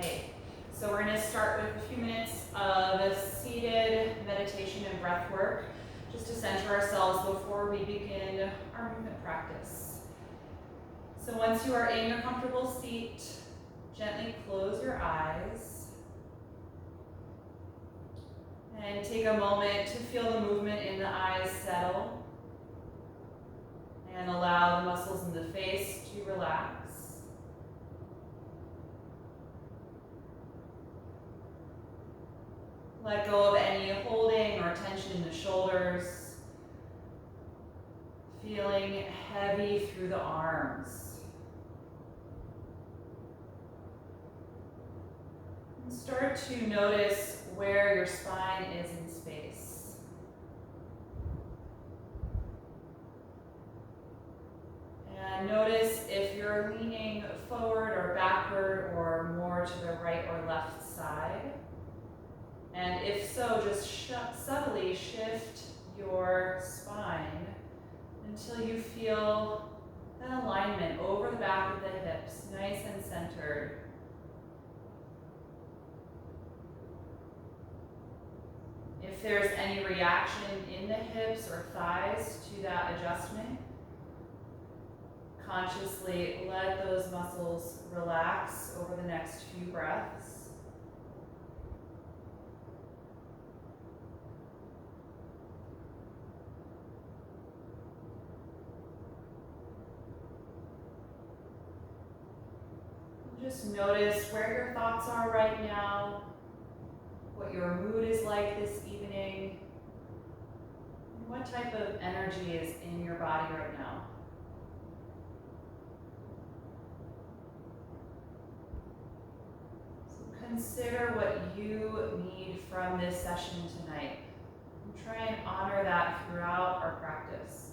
Okay, so we're going to start with a few minutes of seated meditation and breath work, just to center ourselves before we begin our movement practice. So once you are in your comfortable seat, gently close your eyes and take a moment to feel the movement in the eyes settle and allow the muscles in the face to relax. Let go of any holding or tension in the shoulders, feeling heavy through the arms. And start to notice where your spine is in space. And notice if you're leaning forward or backward or more to the right or left side. And if so, just subtly shift your spine until you feel that alignment over the back of the hips, nice and centered. If there's any reaction in the hips or thighs to that adjustment, consciously let those muscles relax over the next few breaths. Just notice where your thoughts are right now, what your mood is like this evening, and what type of energy is in your body right now. So consider what you need from this session tonight, and try and honor that throughout our practice.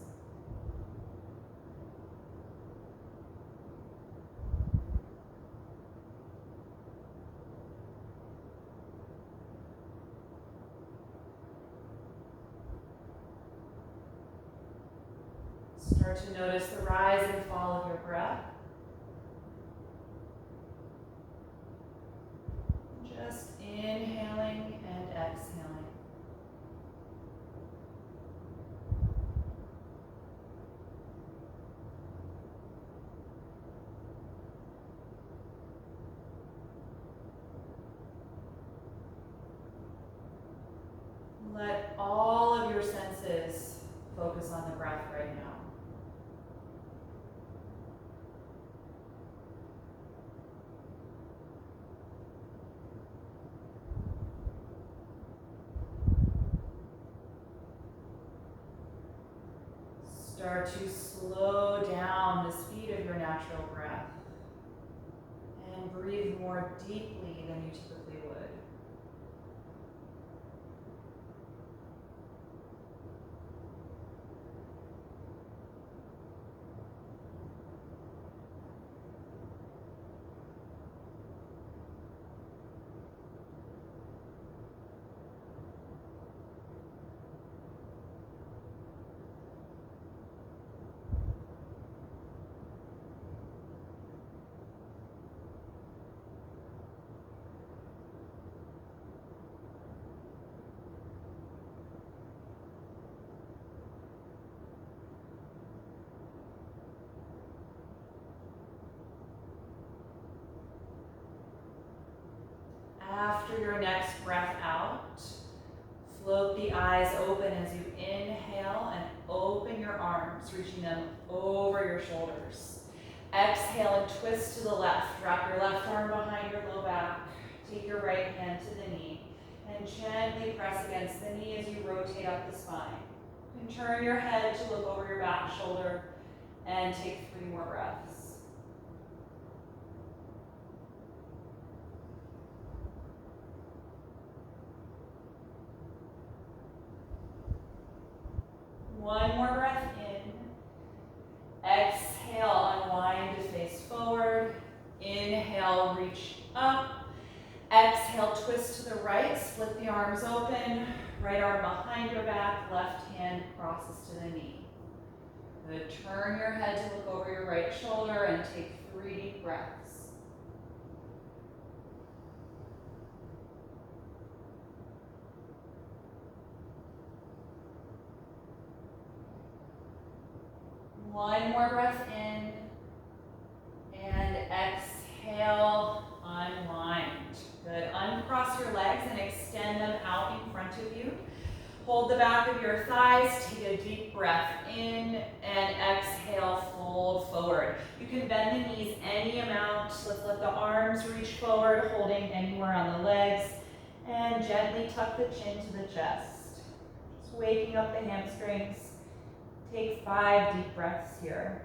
Start to notice the rise and fall of your breath. Just inhaling and exhaling. Let all of your senses focus on the breath right now. Start to slow down the speed of your natural breath and breathe more deeply than you typically would. After your next breath out, float the eyes open as you inhale and open your arms, reaching them over your shoulders. Exhale and twist to the left. Wrap your left arm behind your low back. Take your right hand to the knee and gently press against the knee as you rotate up the spine. You can turn your head to look over your back shoulder and take 3 more breaths. One more breath in. Exhale, unwind to face forward. Inhale, reach up. Exhale, twist to the right, split the arms open. Right arm behind your back, left hand crosses to the knee. Good. Turn your head to look over your right shoulder and take 3 deep breaths. One more breath in. And exhale, unwind. Good. Uncross your legs and extend them out in front of you. Hold the back of your thighs, take a deep breath in, and exhale, fold forward. You can bend the knees any amount. Let's let the arms reach forward, holding anywhere on the legs, and gently tuck the chin to the chest. Just waking up the hamstrings. Take 5 deep breaths here.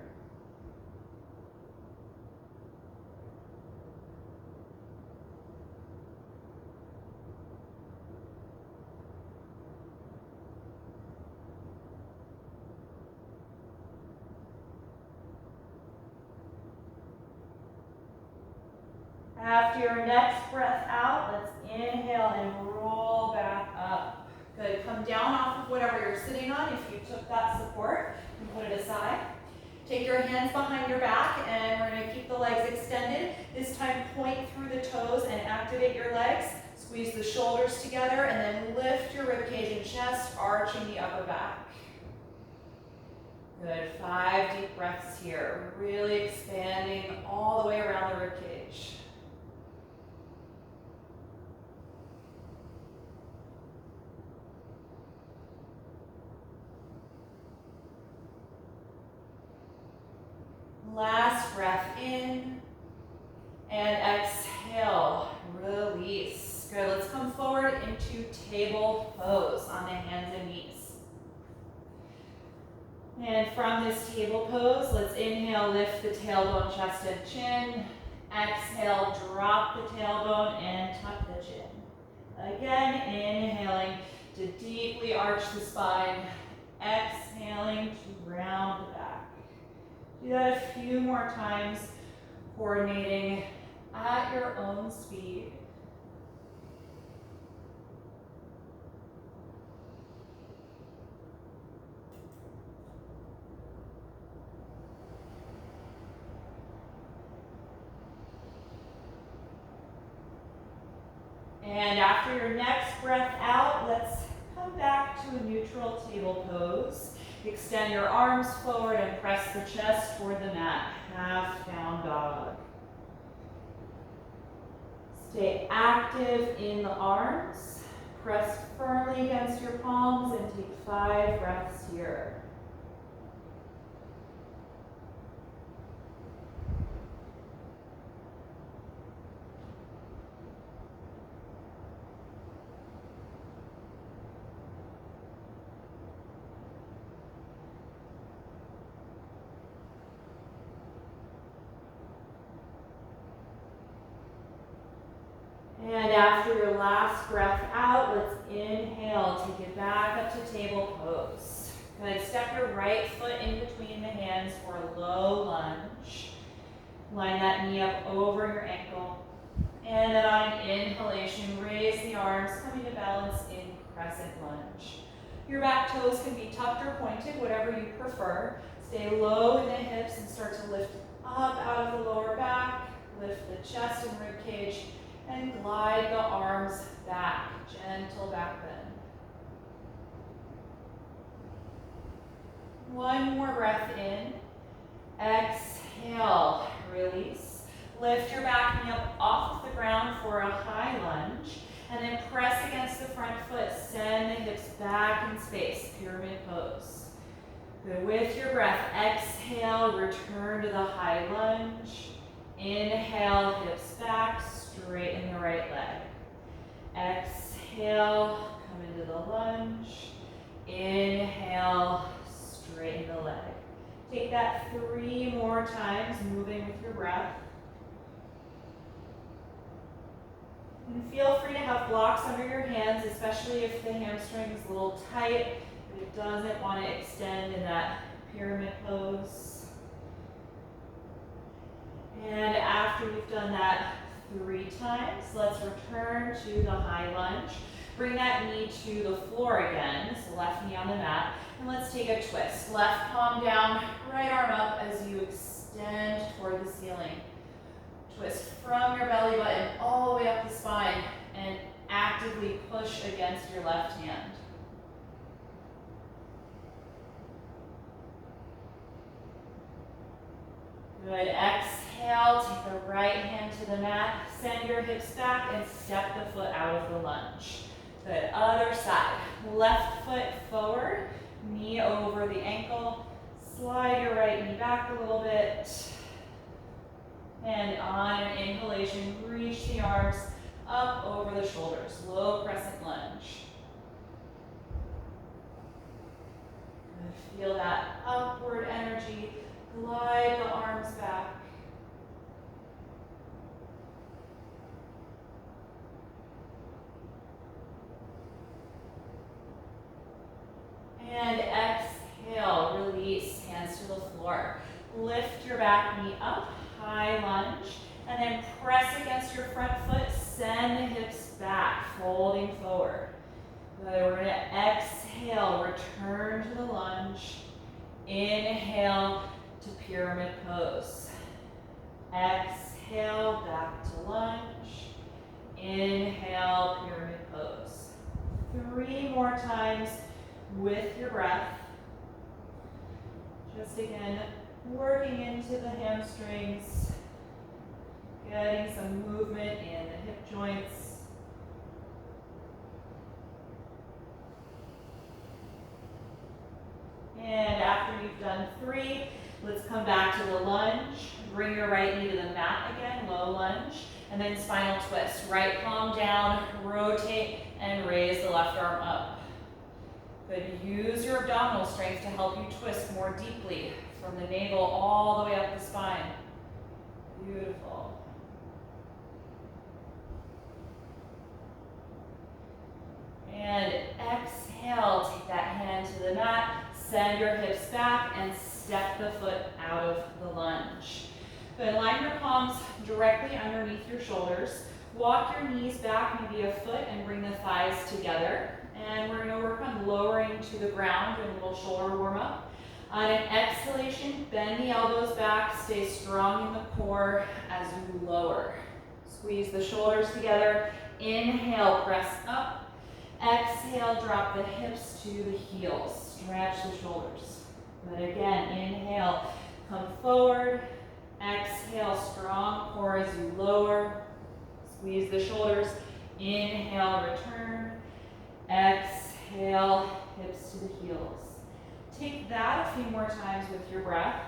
After your next breath out, let's inhale and roll back up. Good. Come down off of whatever you're sitting on. If you took that support, you can put it aside. Take your hands behind your back, and we're going to keep the legs extended. This time, point through the toes and activate your legs. Squeeze the shoulders together, and then lift your ribcage and chest, arching the upper back. Good. 5 deep breaths here. Really expanding all the way around the ribcage. Last breath in, and exhale, release. Good, let's come forward into table pose on the hands and knees. And from this table pose, let's inhale, lift the tailbone, chest and chin. Exhale, drop the tailbone and tuck the chin. Again, inhaling to deeply arch the spine. Exhaling to round the back. Do that a few more times, coordinating at your own speed. And after your next breath out, let's come back to a neutral table pose. Extend your arms forward and press the chest toward the mat. Half down dog. Stay active in the arms. Press firmly against your palms and take 5 breaths here. And after your last breath out, let's inhale, take it back up to table pose. Good, step your right foot in between the hands for a low lunge. Line that knee up over your ankle. And then on an inhalation, raise the arms, coming to balance in crescent lunge. Your back toes can be tucked or pointed, whatever you prefer. Stay low in the hips and start to lift up out of the lower back. Lift the chest and rib cage. And glide the arms back, gentle back bend. One more breath in. Exhale, release. Lift your back knee up off of the ground for a high lunge. And then press against the front foot. Send the hips back in space, pyramid pose. Good, with your breath, exhale, return to the high lunge. Inhale, hips back, straighten the right leg. Exhale, come into the lunge. Inhale, straighten the leg. Take that 3 more times, moving with your breath. And feel free to have blocks under your hands, especially if the hamstring is a little tight, but it doesn't want to extend in that pyramid pose. And after we've done that 3 times, let's return to the high lunge. Bring that knee to the floor again, so left knee on the mat. And let's take a twist. Left palm down, right arm up as you extend toward the ceiling. Twist from your belly button all the way up the spine and actively push against your left hand. Good. Exhale, take the right hand to the mat, send your hips back and step the foot out of the lunge. Good. Other side. Left foot forward, knee over the ankle. Slide your right knee back a little bit. And on an inhalation, reach the arms up over the shoulders. Low crescent lunge. Good. Feel that upward energy. Glide the arms back. And exhale, release, hands to the floor. Lift your back knee up, high lunge, and then press against your front foot, send the hips back, folding forward. Good, we're gonna exhale, return to the lunge. Inhale to pyramid pose. Exhale, back to lunge. Inhale, pyramid pose. 3 more times with your breath. Just again, working into the hamstrings, getting some movement in the hip joints. And after you've done 3, let's come back to the lunge. Bring your right knee to the mat again, low lunge, and then spinal twist. Right palm down, rotate, and raise the left arm up. Good. Use your abdominal strength to help you twist more deeply from the navel all the way up the spine. Beautiful. And exhale, take that hand to the mat, send your hips back, and step the foot out of the lunge. Good. Line your palms directly underneath your shoulders. Walk your knees back maybe a foot and bring the thighs together. And we're going to work on lowering to the ground, doing a little shoulder warm up. On an exhalation, bend the elbows back, stay strong in the core as you lower. Squeeze the shoulders together. Inhale, press up. Exhale, drop the hips to the heels. Stretch the shoulders. But again, inhale, come forward. Exhale, strong core as you lower. Squeeze the shoulders. Inhale, return. Exhale, hips to the heels. Take that a few more times with your breath.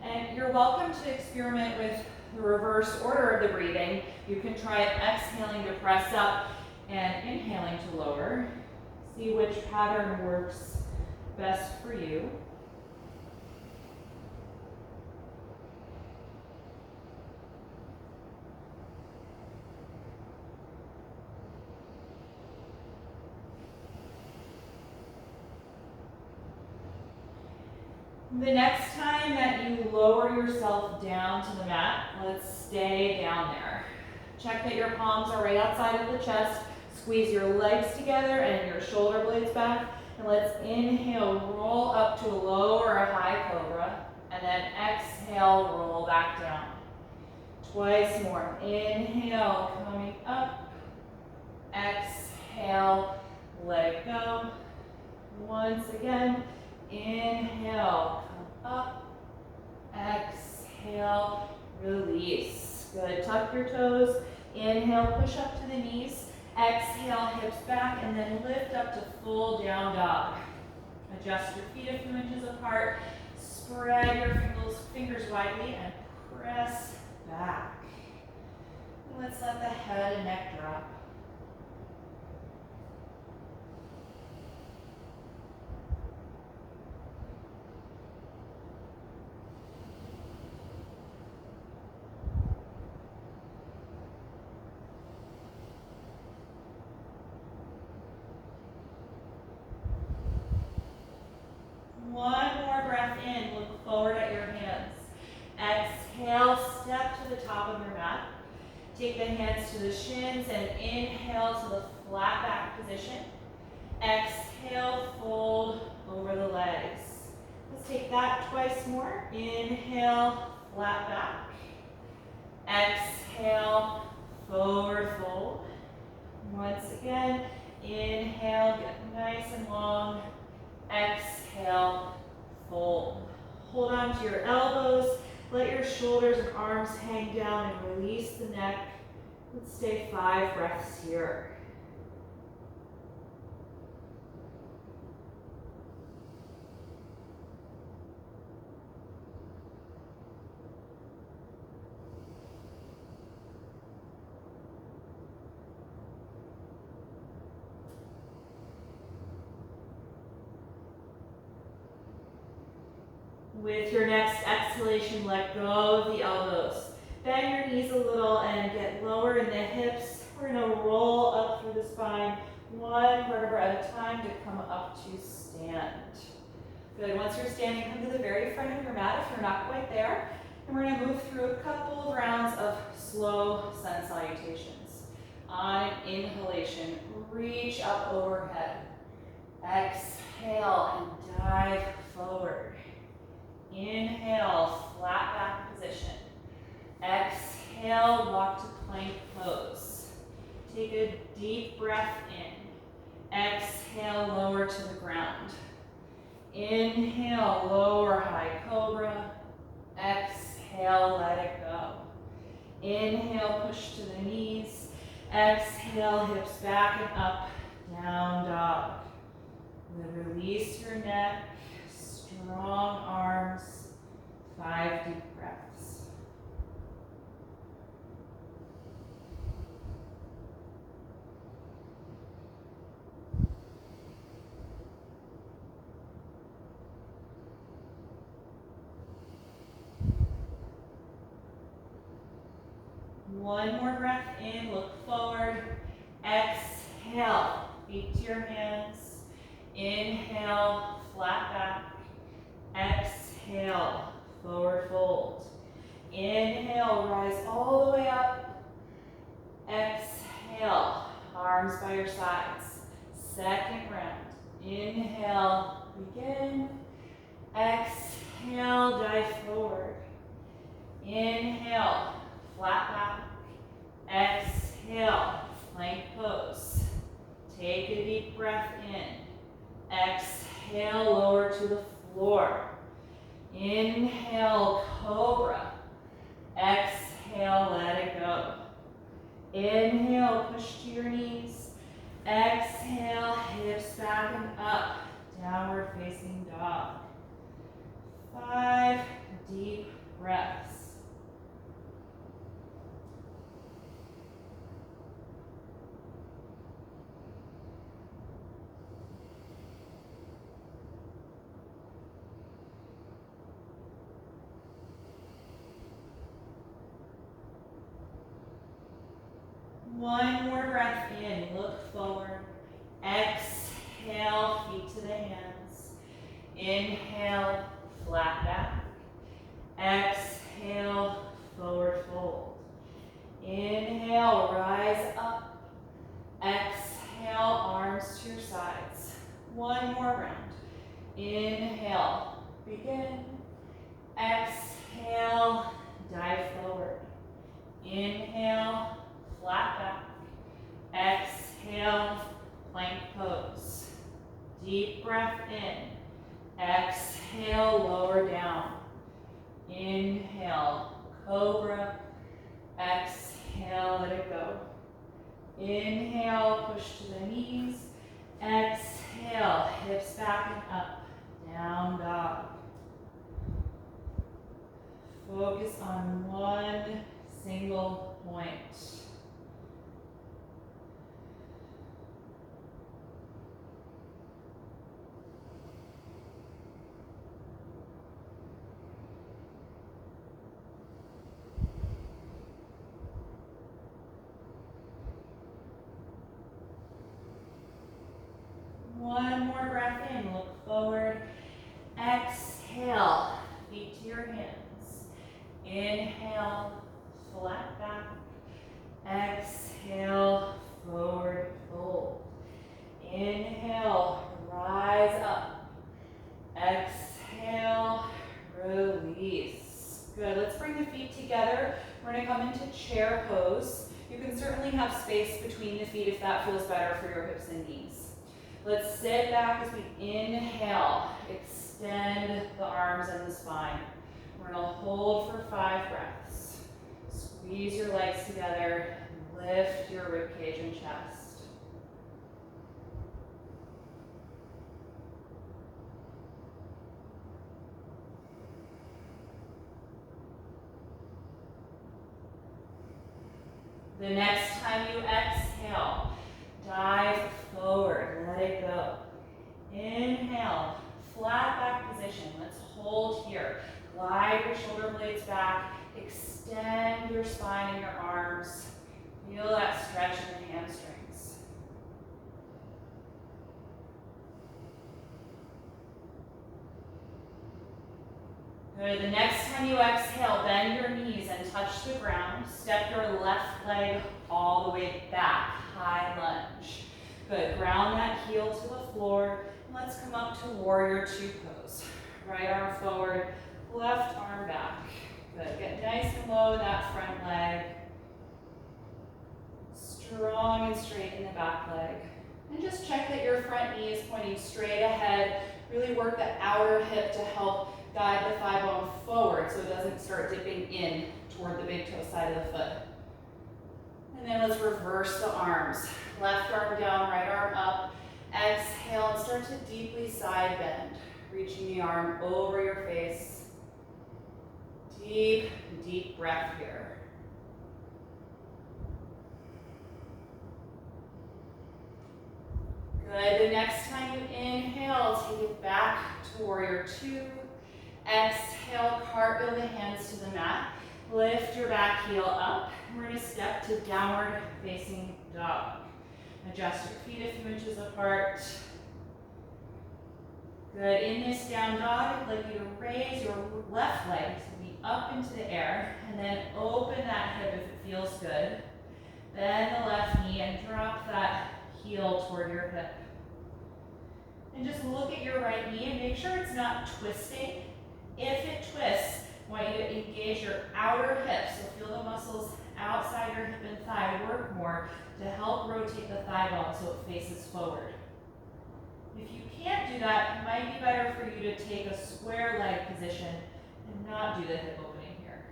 And you're welcome to experiment with the reverse order of the breathing. You can try exhaling to press up and inhaling to lower. See which pattern works best for you. The next time that you lower yourself down to the mat, let's stay down there. Check that your palms are right outside of the chest. Squeeze your legs together and your shoulder blades back. And let's inhale, roll up to a low or a high cobra. And then exhale, roll back down. Twice more. Inhale, coming up. Exhale, let it go. Once again. Inhale, come up, exhale, release. Good, tuck your toes. Inhale, push up to the knees. Exhale, hips back, and then lift up to full down dog. Adjust your feet a few inches apart. Spread your fingers widely and press back. Let's let the head and neck drop. One more breath in, look forward at your hands. Exhale, step to the top of your mat. Take the hands to the shins and inhale to the flat back position. Exhale, fold over the legs. Let's take that twice more. Inhale, flat back. Exhale, forward fold. Once again, inhale, get nice and long. Exhale, fold. Hold on to your elbows. Let your shoulders and arms hang down and release the neck. Let's stay 5 breaths here. With your next exhalation, let go of the elbows. Bend your knees a little and get lower in the hips. We're going to roll up through the spine, 1 vertebra at a time to come up to stand. Good. Once you're standing, come to the very front of your mat if you're not quite there. And we're going to move through a couple of rounds of slow sun salutations. On inhalation, reach up overhead. Exhale and dive forward. Inhale, flat back position. Exhale, walk to plank pose. Take a deep breath in. Exhale, lower to the ground. Inhale, lower high cobra. Exhale, let it go. Inhale, push to the knees. Exhale, hips back and up, down dog. Then release your neck. Strong arms, 5 deep breaths. One more breath in, look forward. Exhale, feet to your hands. Inhale, flat back. Exhale, forward fold. Inhale, rise all the way up. Exhale, arms by your sides. Second round. Inhale, begin. Exhale, dive forward. Inhale, flat back. Exhale, plank pose. Take a deep breath in. Exhale, lower to the floor. Inhale, cobra. Exhale, let it go. Inhale, push to your knees. Exhale, hips back and up. Downward facing dog. 5 deep breaths. One more breath in, look forward. Exhale, feet to the hands. Inhale, flat back. Exhale, forward fold. Inhale, rise up. Exhale, arms to your sides. One more round. Inhale, begin. Exhale, dive forward. Inhale, flat back. Exhale, plank pose. Deep breath in. Exhale, lower down. Inhale, cobra. Exhale, let it go. Inhale, push to the knees. Exhale, hips back and up. Down dog. Focus on one single point. One more breath in, look forward. Exhale, feet to your hands. Inhale, flat back. Exhale, forward fold. Inhale, rise up. Exhale, release. Good, let's bring the feet together. We're gonna come into chair pose. You can certainly have space between the feet if that feels better for your hips and knees. Let's sit back as we inhale, extend the arms and the spine. We're gonna hold for 5 breaths. Squeeze your legs together, lift your ribcage and chest. The next time you exhale, dive forward, let it go. Inhale, flat back position. Let's hold here. Glide your shoulder blades back, extend your spine and your arms. Feel that stretch in the hamstrings. Good. The next time you exhale, bend your knees and touch the ground. Step your left leg all the way back, high lunge. Good. Ground that heel to the floor. Let's come up to warrior 2 pose. Right arm forward, left arm back. Good. Get nice and low in that front leg. Strong and straight in the back leg. And just check that your front knee is pointing straight ahead. Really work the outer hip to help guide the thigh bone forward so it doesn't start dipping in toward the big toe side of the foot. And then let's reverse the arms. Left arm down, right arm up. Exhale and start to deeply side bend. Reaching the arm over your face. Deep, deep breath here. Good. The next time you inhale, take it back to warrior 2. Exhale, cartwheel the hands to the mat. Lift your back heel up. We're going to step to downward facing dog. Adjust your feet a few inches apart. Good. In this down dog, I'd like you to raise your left leg to be up into the air and then open that hip if it feels good. Bend the left knee and drop that heel toward your hip. And just look at your right knee and make sure it's not twisting. If it twists, I want you to engage your outer hip, so feel the muscles outside your hip and thigh work more to help rotate the thigh bone so it faces forward. If you can't do that, it might be better for you to take a square leg position and not do the hip opening here.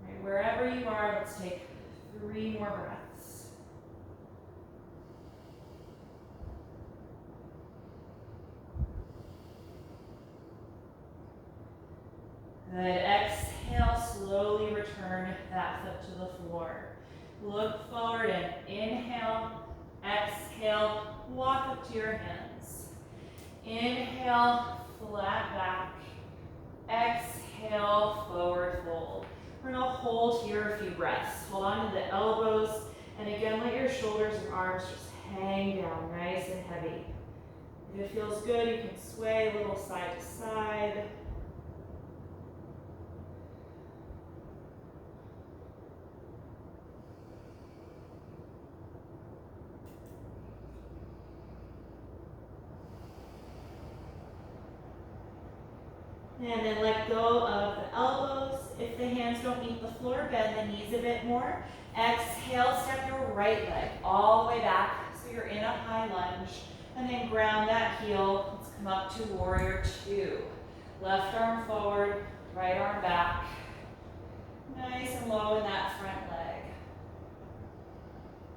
Right, wherever you are, let's take 3 more breaths. Good. Exhale, slowly return that foot to the floor. Look forward and inhale. Exhale, walk up to your hands. Inhale, flat back. Exhale, forward fold. We're going to hold here a few breaths. Hold on to the elbows. And again, let your shoulders and arms just hang down nice and heavy. If it feels good, you can sway a little side to side. And then let go of the elbows. If the hands don't meet the floor, bend the knees a bit more. Exhale, step your right leg all the way back so you're in a high lunge. And then ground that heel. Let's come up to warrior 2. Left arm forward, right arm back. Nice and low in that front leg.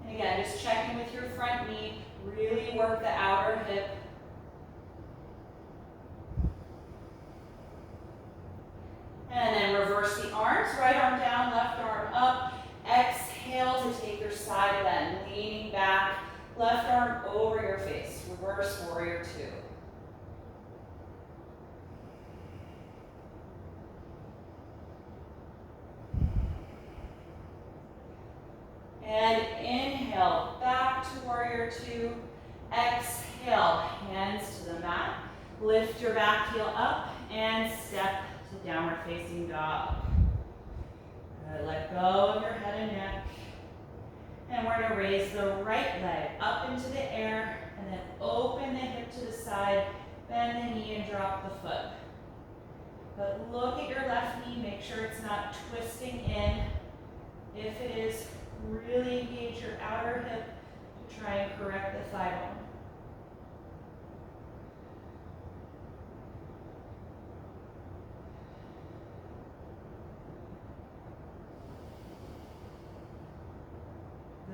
And again, just checking with your front knee. Really work the outer hip. And then reverse the arms, right arm down, left arm up. Exhale to take your side bend, leaning back, left arm over your face. Reverse warrior 2. And inhale, back to warrior 2. Exhale, hands to the mat. Lift your back heel up and step to downward facing dog. Good. Let go of your head and neck. And we're going to raise the right leg up into the air and then open the hip to the side, bend the knee and drop the foot. But look at your left knee, make sure it's not twisting in. If it is, really engage your outer hip to try and correct the thigh bone.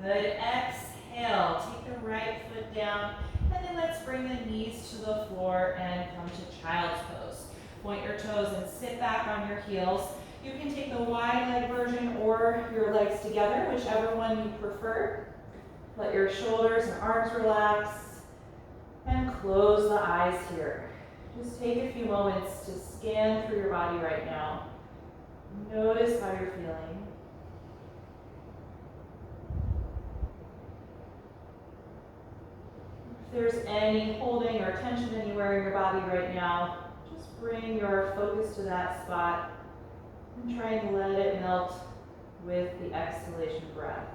Good. Exhale. Take the right foot down, and then let's bring the knees to the floor and come to child's pose. Point your toes and sit back on your heels. You can take the wide leg version or your legs together, whichever one you prefer. Let your shoulders and arms relax and close the eyes here. Just take a few moments to scan through your body right now. Notice how you're feeling. If there's any holding or tension anywhere in your body right now, just bring your focus to that spot and try and let it melt with the exhalation breath.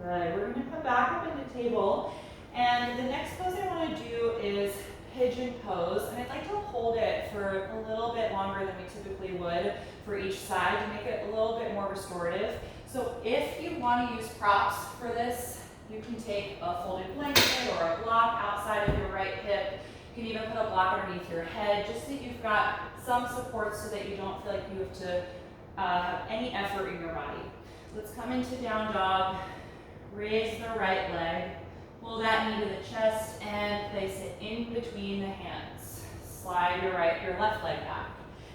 Good. We're going to come back up into table, and the next pose I want to do is pigeon pose, and I'd like to hold it for a little bit longer than we typically would for each side to make it a little bit more restorative. So if you want to use props for this, you can take a folded blanket or a block outside of your right hip. You can even put a block underneath your head, just so that you've got some support so that you don't feel like you have to have any effort in your body. Let's come into down dog. Raise the right leg, pull that knee to the chest, and place it in between the hands. Slide your left leg back.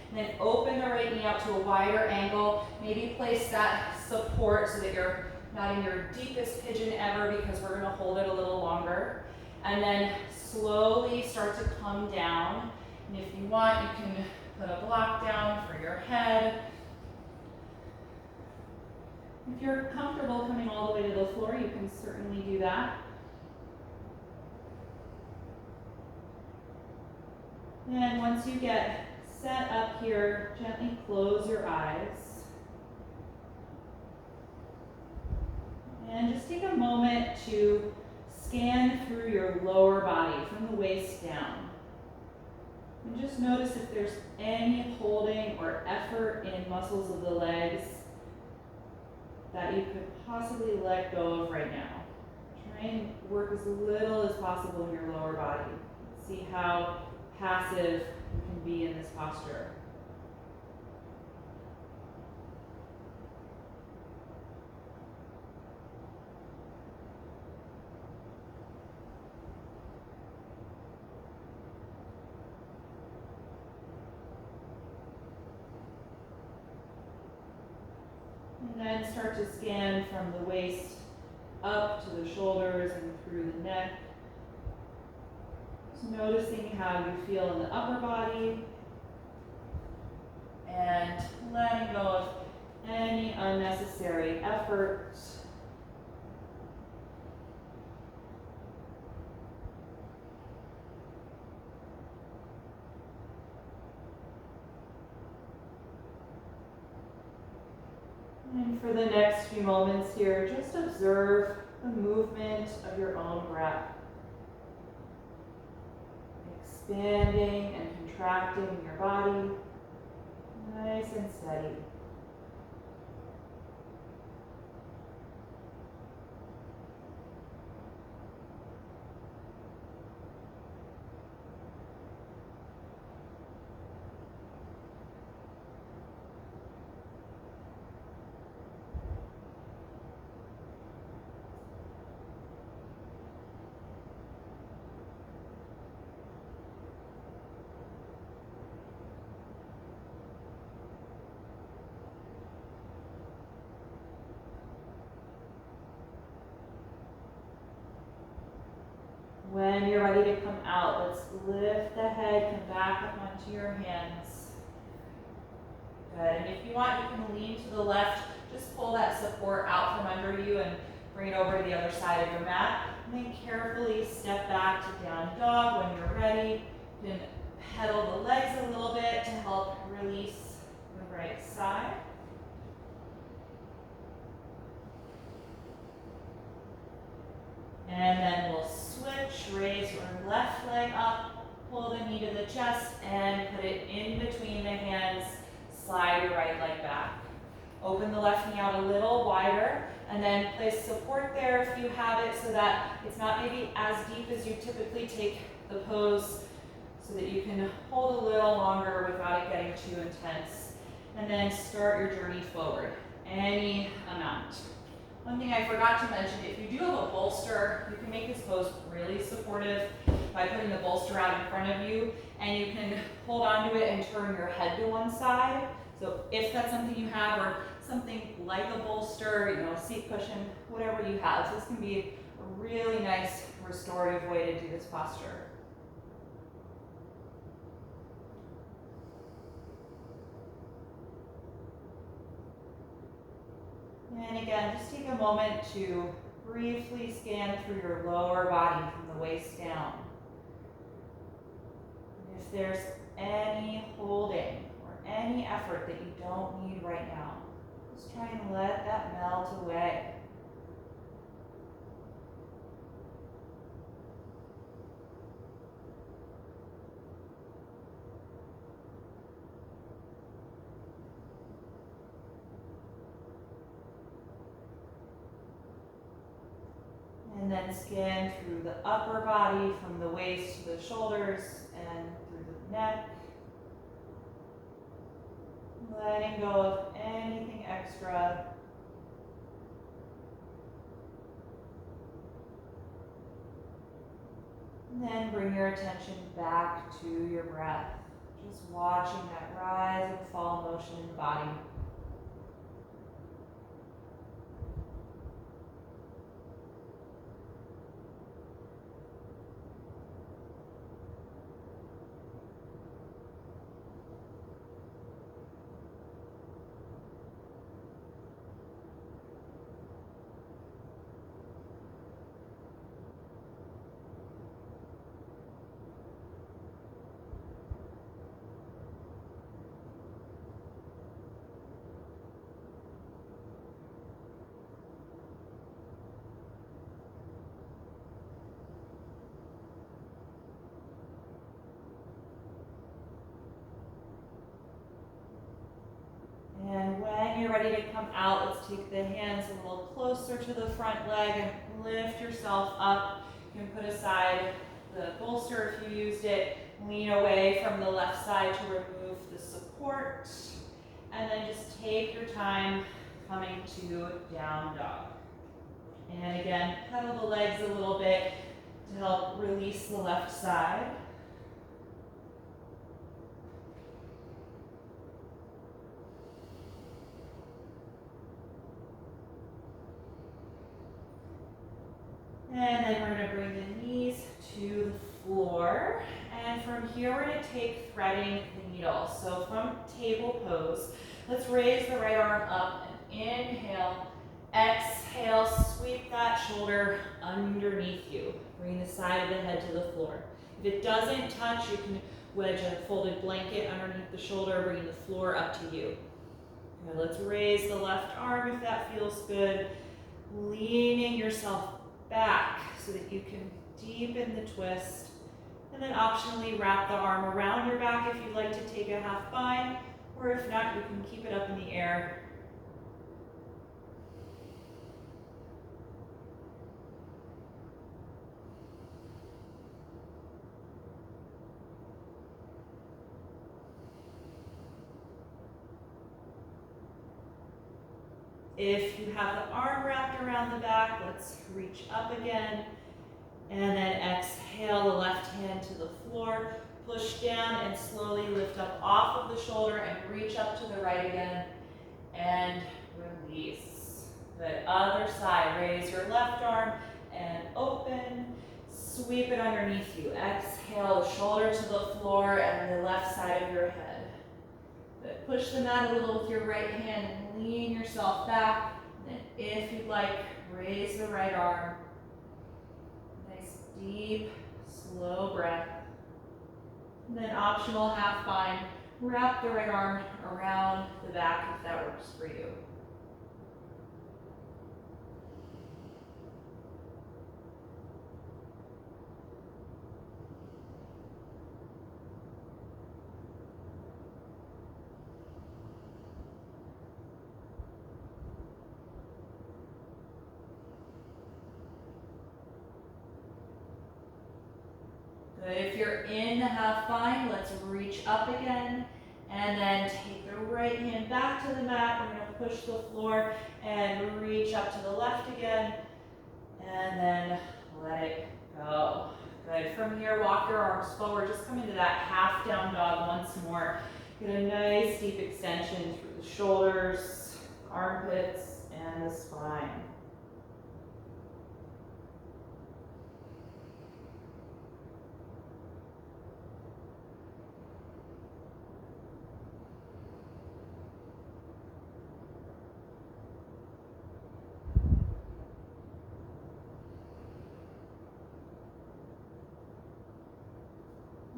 And then open the right knee out to a wider angle. Maybe place that support so that you're not in your deepest pigeon ever, because we're gonna hold it a little longer. And then slowly start to come down. And if you want, you can put a block down for your head. If you're comfortable coming all the way to the floor, you can certainly do that. And once you get set up here, gently close your eyes. And just take a moment to scan through your lower body from the waist down. And just notice if there's any holding or effort in muscles of the legs that you could possibly let go of right now. Try and work as little as possible in your lower body. See how passive you can be in this posture. And then start to scan from the waist up to the shoulders and through the neck. Just noticing how you feel in the upper body and letting go of any unnecessary effort. And for the next few moments here, just observe the movement of your own breath. Expanding and contracting in your body, nice and steady. When you're ready to come out, let's lift the head, come back up onto your hands. Good, and if you want, you can lean to the left. Just pull that support out from under you and bring it over to the other side of your mat. And then carefully step back to down dog when you're ready. You can pedal the legs a little bit to help release the right side. And then we'll switch, raise your left leg up, Pull the knee to the chest and put it in between the hands. Slide your right leg back. Open the left knee out a little wider, and then place support there if you have it so that it's not maybe as deep as you typically take the pose, so that you can hold a little longer without it getting too intense. And then start your journey forward, any amount. One thing I forgot to mention, if you do have a bolster, you can make this pose really supportive by putting the bolster out in front of you, and you can hold onto it and turn your head to one side. So if that's something you have, or something like a bolster, you know, a seat cushion, whatever you have, this can be a really nice restorative way to do this posture. And again, just take a moment to briefly scan through your lower body from the waist down. And if there's any holding or any effort that you don't need right now, just try and let that melt away. And then scan through the upper body from the waist to the shoulders and through the neck. Letting go of anything extra. And then bring your attention back to your breath. Just watching that rise and fall motion in the body. And when you're ready to come out, let's take the hands a little closer to the front leg and lift yourself up. You can put aside the bolster if you used it. Lean away from the left side to remove the support. And then just take your time coming to down dog. And again, pedal the legs a little bit to help release the left side. And then we're going to bring the knees to the floor. And from here, we're going to take threading the needle. So from table pose, let's raise the right arm up and inhale. Exhale, sweep that shoulder underneath you. Bring the side of the head to the floor. If it doesn't touch, you can wedge a folded blanket underneath the shoulder, bringing the floor up to you. Okay, let's raise the left arm if that feels good. Leaning yourself back so that you can deepen the twist. And then optionally wrap the arm around your back if you'd like to take a half bind, or if not, you can keep it up in the air. If you have the arm wrapped around the back, let's reach up again. And then exhale the left hand to the floor. Push down and slowly lift up off of the shoulder and reach up to the right again. And release. Good. Other side. Raise your left arm and open. Sweep it underneath you. Exhale the shoulder to the floor and the left side of your head. Good. Push the mat a little with your right hand and lean yourself back. And if you'd like, raise the right arm. Nice, deep, slow breath. And then optional half bind. Wrap the right arm around the back if that works for you. Good, if you're in the half bind, let's reach up again. And then take the right hand back to the mat. We're gonna push the floor and reach up to the left again. And then let it go. Good, from here, walk your arms forward. Just come into that half down dog once more. Get a nice deep extension through the shoulders, armpits, and the spine.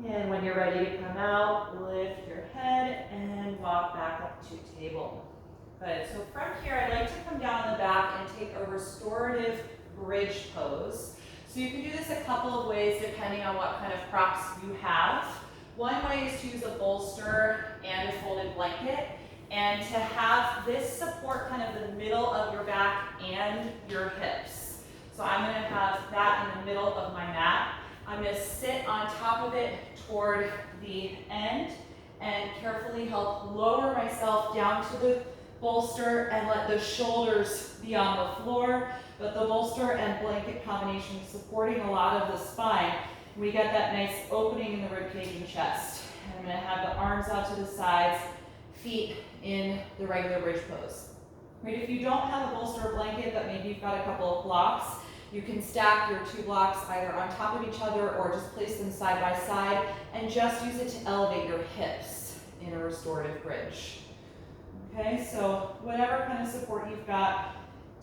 And when you're ready to come out, lift your head and walk back up to table. Good, so from here, I'd like to come down on the back and take a restorative bridge pose. So you can do this a couple of ways depending on what kind of props you have. One way is to use a bolster and a folded blanket, and to have this support kind of the middle of your back and your hips. So I'm gonna have that in the middle of my mat. I'm going to sit on top of it toward the end and carefully help lower myself down to the bolster and let the shoulders be on the floor, but the bolster and blanket combination is supporting a lot of the spine. We get that nice opening in the ribcage and chest. And I'm going to have the arms out to the sides, feet in the regular bridge pose. Right, if you don't have a bolster or blanket, but maybe you've got a couple of blocks, you can stack your two blocks either on top of each other or just place them side by side and just use it to elevate your hips in a restorative bridge. Okay, so whatever kind of support you've got,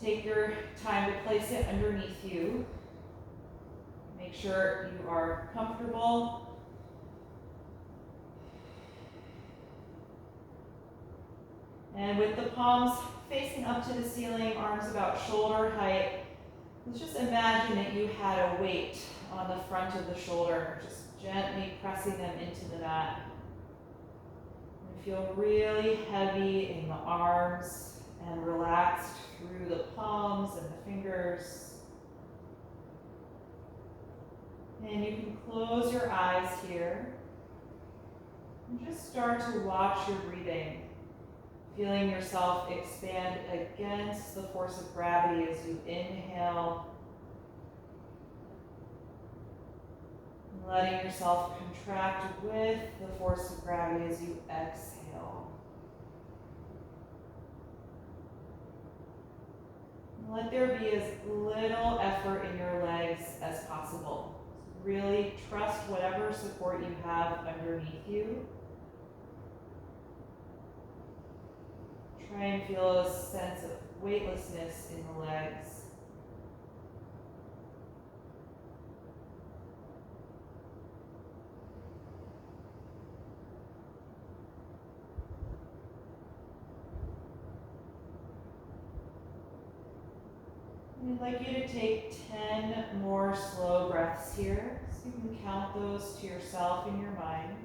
take your time to place it underneath you. Make sure you are comfortable. And with the palms facing up to the ceiling, arms about shoulder height, let's just imagine that you had a weight on the front of the shoulder, just gently pressing them into the mat. And feel really heavy in the arms and relaxed through the palms and the fingers. And you can close your eyes here and just start to watch your breathing. Feeling yourself expand against the force of gravity as you inhale. And letting yourself contract with the force of gravity as you exhale. And let there be as little effort in your legs as possible. Really trust whatever support you have underneath you. Try and feel a sense of weightlessness in the legs. And I'd like you to take 10 more slow breaths here, so you can count those to yourself in your mind.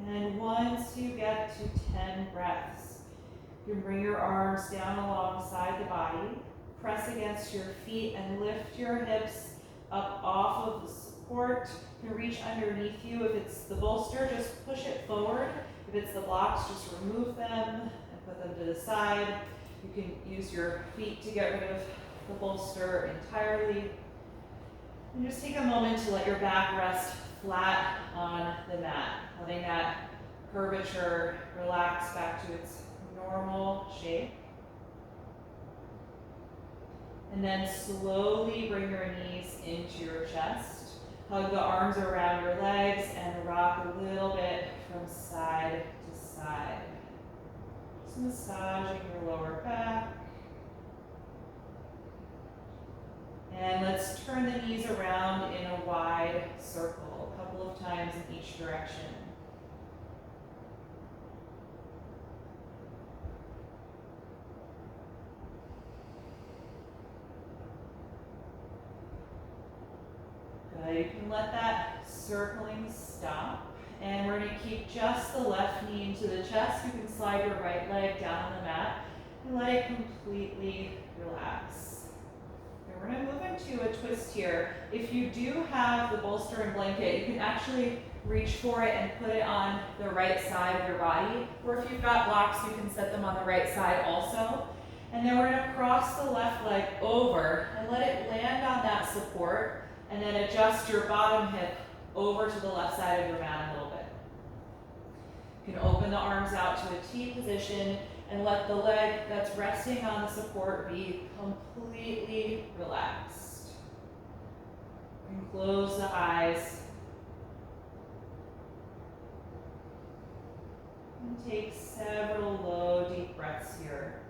And once you get to 10 breaths, You can bring your arms down alongside the body. Press against your feet and lift your hips up off of the support. You can reach underneath you. If it's the bolster, just push it forward. If it's the blocks, just remove them and put them to the side. You can use your feet to get rid of the bolster entirely. And just take a moment to let your back rest flat on the mat, letting that curvature relax back to its normal shape. And then slowly bring your knees into your chest. Hug the arms around your legs and rock a little bit from side to side. Just massaging your lower back. And let's turn the knees around in a wide circle, a couple of times in each direction. Good. You can let that circling stop. And we're going to keep just the left knee into the chest. You can slide your right leg down on the mat and let it completely relax. And we're going to move into a twist here. If you do have the bolster and blanket, you can actually reach for it and put it on the right side of your body. Or if you've got blocks, you can set them on the right side also. And then we're going to cross the left leg over and let it land on that support. And then adjust your bottom hip over to the left side of your mat a little bit. You can open the arms out to a T position and let the leg that's resting on the support be completely relaxed. And close the eyes. And take several low, deep breaths here.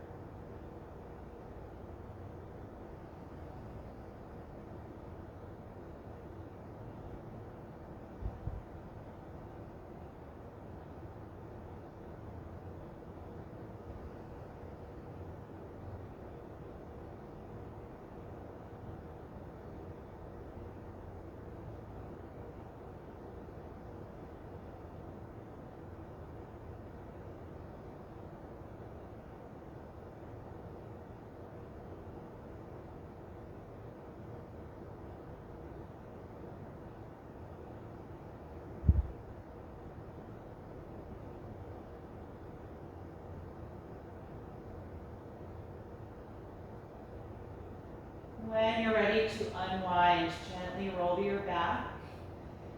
When you're ready to unwind, gently roll to your back.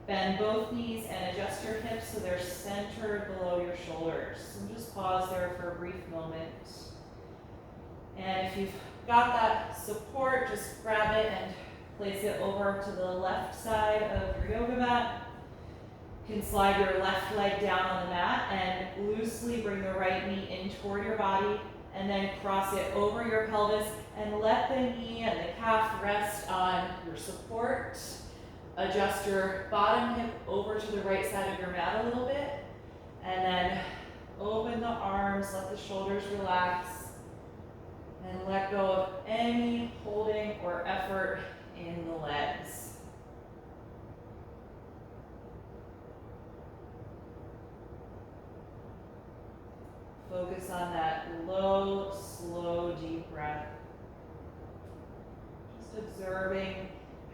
Bend both knees and adjust your hips so they're centered below your shoulders. And just pause there for a brief moment. And if you've got that support, just grab it and place it over to the left side of your yoga mat. You can slide your left leg down on the mat and loosely bring the right knee in toward your body. And then cross it over your pelvis and let the knee and the calf rest on your support. Adjust your bottom hip over to the right side of your mat a little bit. And then open the arms, let the shoulders relax. And let go of any holding or effort in the legs. Focus on that low, slow, deep breath. Just observing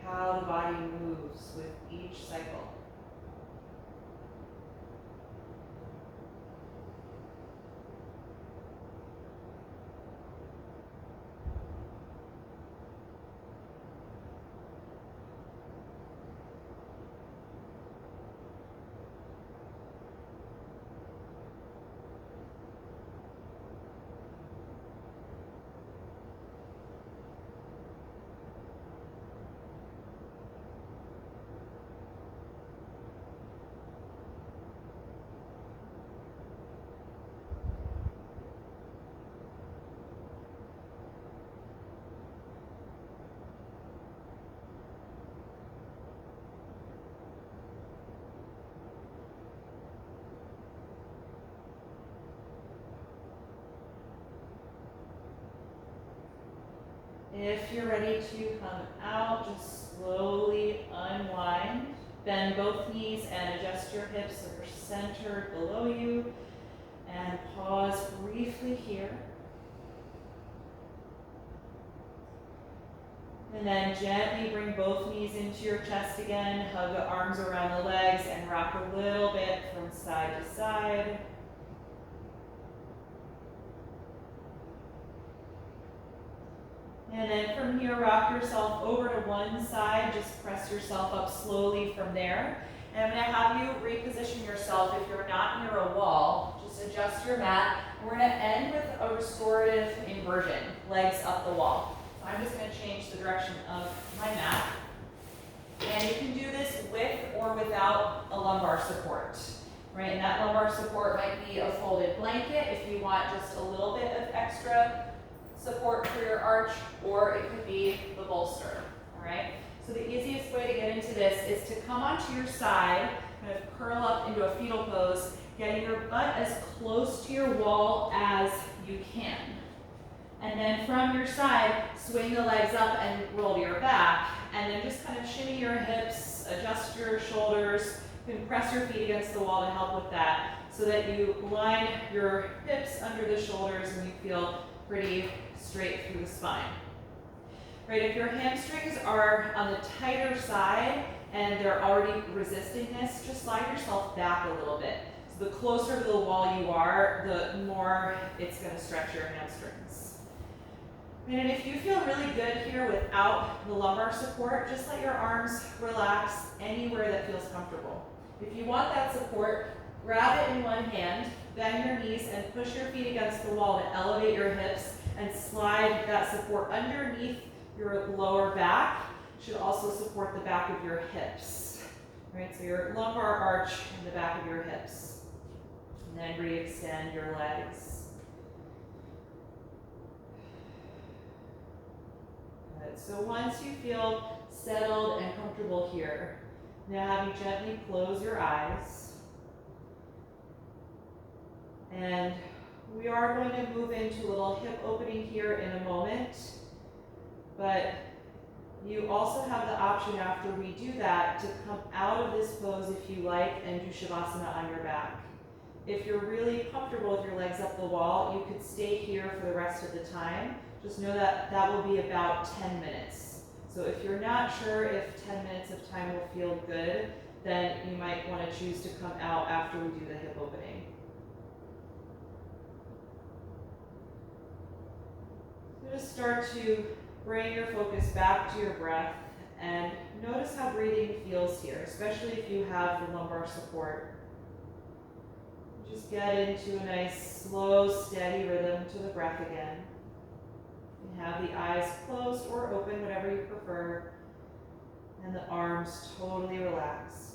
how the body moves with each cycle. If you're ready to come out, just slowly unwind. Bend both knees and adjust your hips so they're centered below you. And pause. pause briefly here. And then gently bring both knees into your chest again. Hug the arms around the legs and rock a little bit from side to side. And then from here, rock yourself over to one side. Just press yourself up slowly from there. And I'm going to have you reposition yourself if you're not near a wall. Just adjust your mat. And we're going to end with a restorative inversion, legs up the wall. So I'm just going to change the direction of my mat. And you can do this with or without a lumbar support. Right? And that lumbar support might be a folded blanket if you want just a little bit of extra support for your arch, or it could be the bolster. All right? So the easiest way to get into this is to come onto your side, kind of curl up into a fetal pose, getting your butt as close to your wall as you can. And then from your side, swing the legs up and roll to your back. And then just kind of shimmy your hips, adjust your shoulders. You can press your feet against the wall to help with that, so that you line your hips under the shoulders and you feel pretty straight through the spine. Right, if your hamstrings are on the tighter side and they're already resisting this, just slide yourself back a little bit. So the closer to the wall you are, the more it's going to stretch your hamstrings. And if you feel really good here without the lumbar support, just let your arms relax anywhere that feels comfortable. If you want that support, grab it in one hand, bend your knees, and push your feet against the wall to elevate your hips and slide that support underneath your lower back. Should also support the back of your hips. Right, so your lumbar arch and the back of your hips. And then re-extend your legs. Good. So once you feel settled and comfortable here, now have you gently close your eyes. And we are going to move into a little hip opening here in a moment, but you also have the option after we do that to come out of this pose if you like and do Shavasana on your back. If you're really comfortable with your legs up the wall, you could stay here for the rest of the time. Just know that that will be about 10 minutes. So if you're not sure if 10 minutes of time will feel good, then you might want to choose to come out after we do the hip opening. So just start to bring your focus back to your breath and notice how breathing feels here, especially if you have the lumbar support. Just get into a nice, slow, steady rhythm to the breath again. You can have the eyes closed or open, whatever you prefer, and the arms totally relaxed.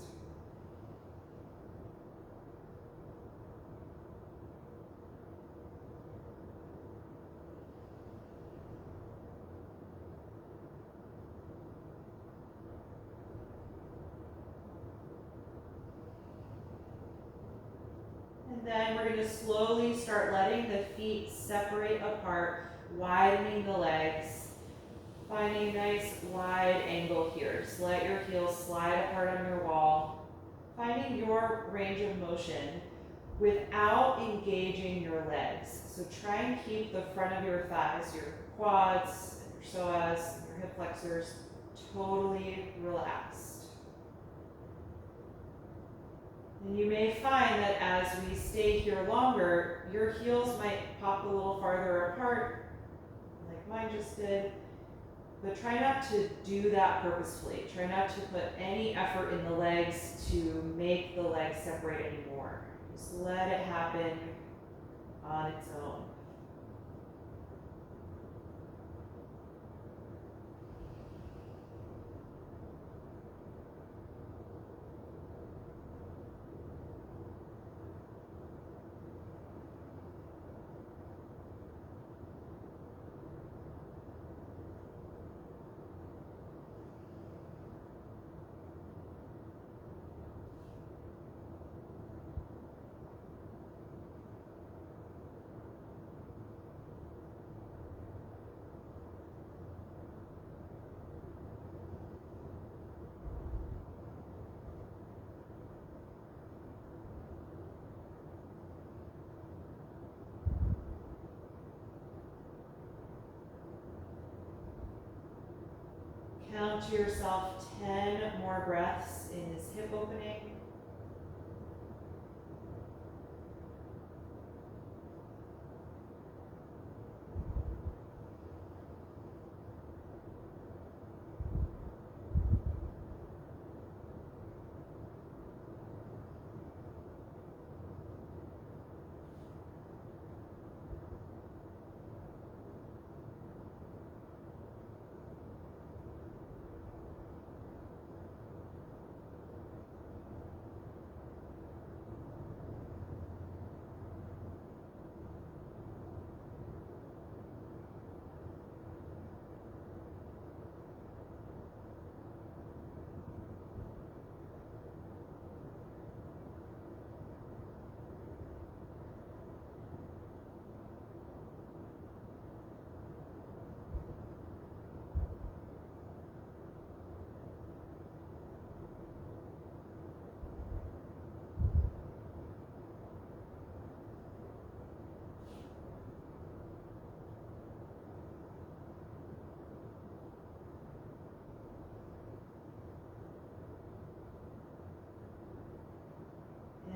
And then we're going to slowly start letting the feet separate apart, widening the legs, finding a nice wide angle here. Just let your heels slide apart on your wall, finding your range of motion without engaging your legs. So try and keep the front of your thighs, your quads, your psoas, your hip flexors totally relaxed. And you may find that as we stay here longer, your heels might pop a little farther apart, like mine just did. But try not to do that purposefully. Try not to put any effort in the legs to make the legs separate anymore. Just let it happen on its own. Count to yourself 10 more breaths in this hip opening.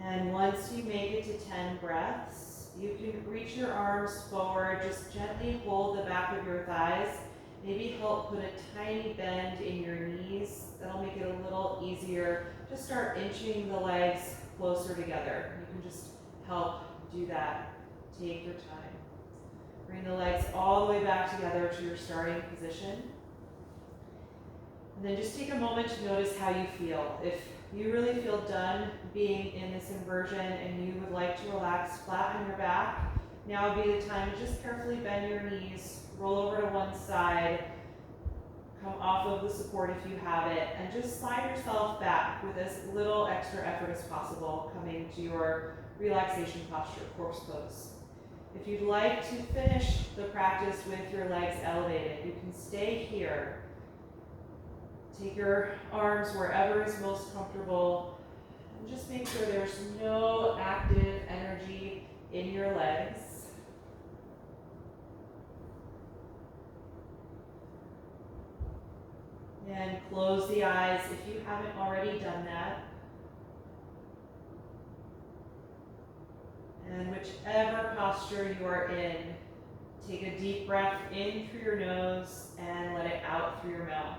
And once you make it to 10 breaths, you can reach your arms forward, just gently hold the back of your thighs, maybe help put a tiny bend in your knees. That'll make it a little easier to start inching the legs closer together. You can just help do that. Take your time. Bring the legs all the way back together to your starting position. And then just take a moment to notice how you feel. If you really feel done being in this inversion and you would like to relax flat on your back, now would be the time to just carefully bend your knees, roll over to one side, come off of the support if you have it, and just slide yourself back with as little extra effort as possible, coming to your relaxation posture, corpse pose. If you'd like to finish the practice with your legs elevated, you can stay here. Take your arms wherever is most comfortable, and just make sure there's no active energy in your legs. And close the eyes if you haven't already done that. And whichever posture you are in, take a deep breath in through your nose and let it out through your mouth.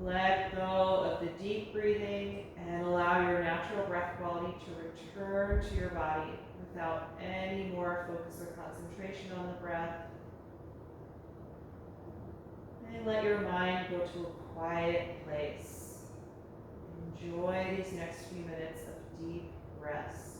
Let go of the deep breathing and allow your natural breath quality to return to your body without any more focus or concentration on the breath. And let your mind go to a quiet place. Enjoy these next few minutes of deep rest.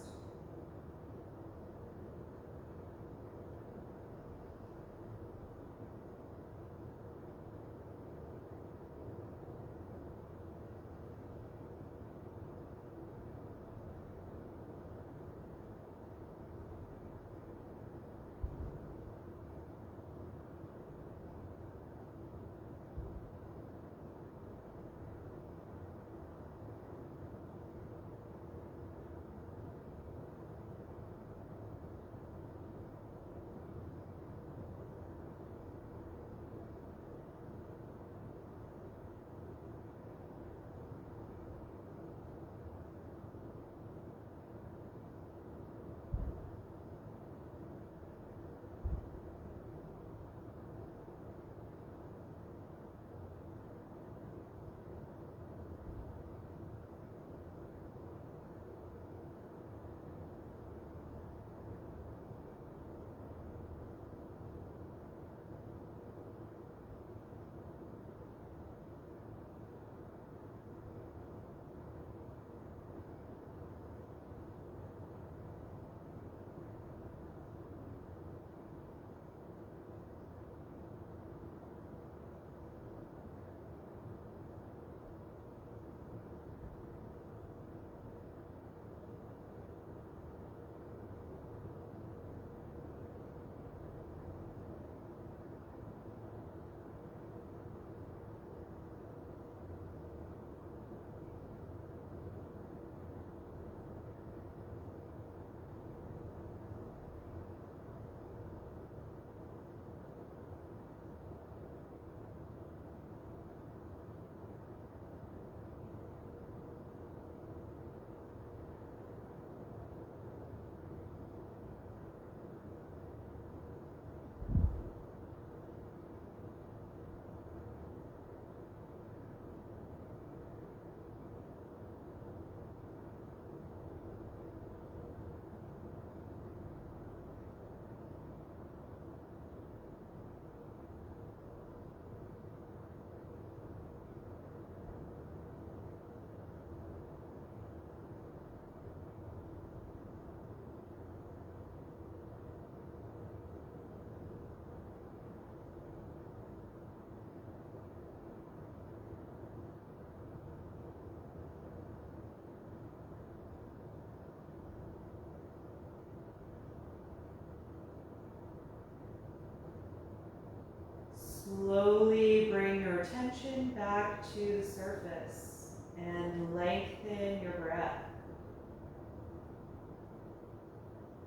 Slowly bring your attention back to the surface and lengthen your breath.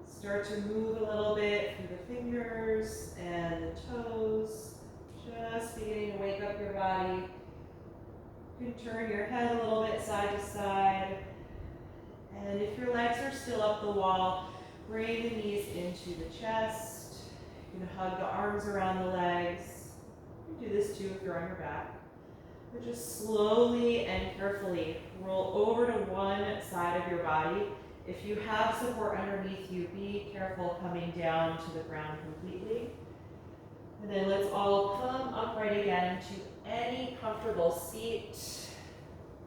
Start to move a little bit through the fingers and the toes, just beginning to wake up your body. You can turn your head a little bit side to side. And if your legs are still up the wall, bring the knees into the chest. You can hug the arms around the legs. You can do this too if you're on your back. But just slowly and carefully roll over to one side of your body. If you have support underneath you, be careful coming down to the ground completely. And then let's all come upright again to any comfortable seat.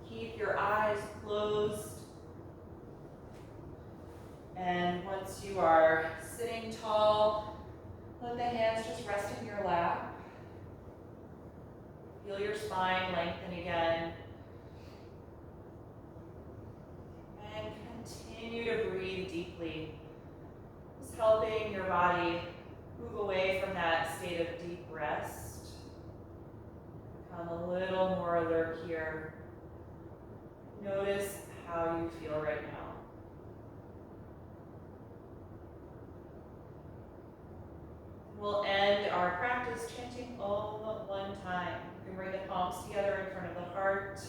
Keep your eyes closed. And once you are sitting tall, let the hands just rest in your lap. Feel your spine lengthen again. And continue to breathe deeply. Just helping your body move away from that state of deep rest. Become a little more alert here. Notice how you feel right now. We'll end our practice chanting Om one time. You can bring the palms together in front of the heart.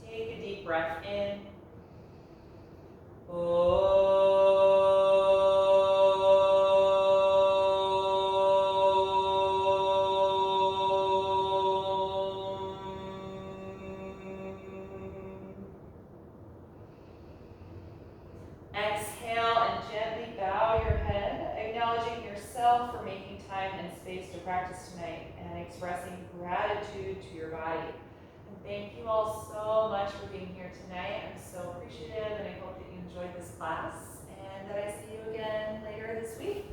Take a deep breath in. Exhale and gently bow your head, acknowledging yourself for making time and space to practice tonight and expressing gratitude to your body. And thank you all so much for being here tonight. I'm so appreciative, and I hope that you enjoyed this class and that I see you again later this week.